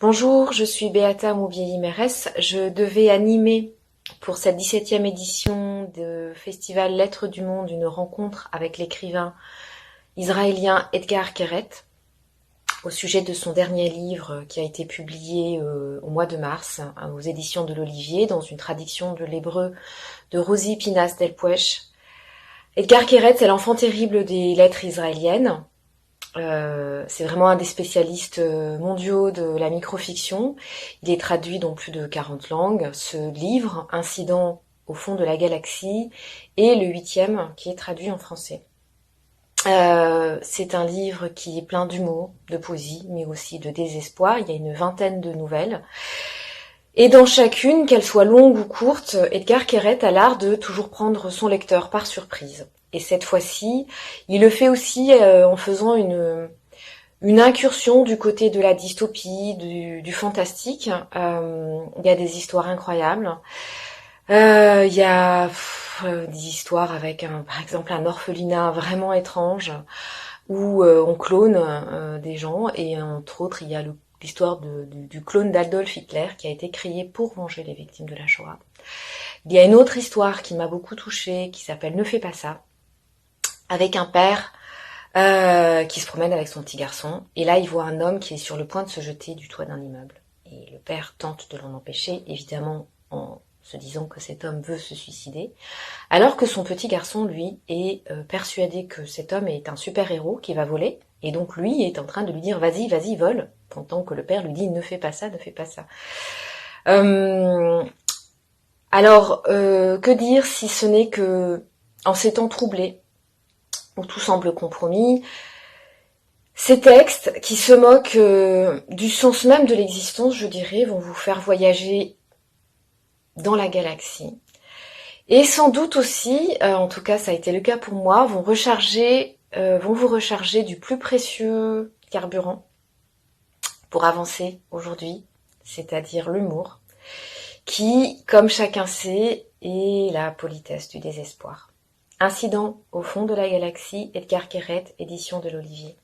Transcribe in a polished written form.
Bonjour, je suis Beata Moubieli-Mérès. Je devais animer pour cette 17e édition de Festival Lettres du Monde une rencontre avec l'écrivain israélien Etgar Keret au sujet de son dernier livre qui a été publié au mois de mars aux éditions de l'Olivier dans une traduction de l'hébreu de Rosie Pinas Delpouech. Etgar Keret, c'est l'enfant terrible des lettres israéliennes. C'est vraiment un des spécialistes mondiaux de la microfiction. Il est traduit dans plus de 40 langues. Ce livre, Incident au fond de la galaxie, est le 8e qui est traduit en français. C'est un livre qui est plein d'humour, de poésie, mais aussi de désespoir. Il y a une vingtaine de nouvelles. Et dans chacune, qu'elle soit longue ou courte, Etgar Keret a l'art de toujours prendre son lecteur par surprise. Et cette fois-ci, il le fait aussi en faisant une incursion du côté de la dystopie, du fantastique. Il y a des histoires incroyables. Il y a des histoires avec, par exemple, un orphelinat vraiment étrange où on clone des gens. Et entre autres, il y a l'histoire du clone d'Adolf Hitler qui a été créé pour venger les victimes de la Shoah. Il y a une autre histoire qui m'a beaucoup touchée qui s'appelle « Ne fais pas ça », avec un père qui se promène avec son petit garçon. Et là, il voit un homme qui est sur le point de se jeter du toit d'un immeuble. Et le père tente de l'en empêcher, évidemment en se disant que cet homme veut se suicider, alors que son petit garçon, lui, est persuadé que cet homme est un super-héros qui va voler, et donc lui est en train de lui dire « Vas-y, vas-y, vole », pendant que le père lui dit « Ne fais pas ça, ne fais pas ça ». Alors, que dire si ce n'est que, en ces temps troublés, où tout semble compromis, ces textes qui se moquent du sens même de l'existence, je dirais, vont vous faire voyager dans la galaxie. Et sans doute aussi, en tout cas ça a été le cas pour moi, vont vous recharger du plus précieux carburant pour avancer aujourd'hui, c'est-à-dire l'humour, qui, comme chacun sait, est la politesse du désespoir. Incident au fond de la galaxie, Etgar Keret, édition de l'Olivier.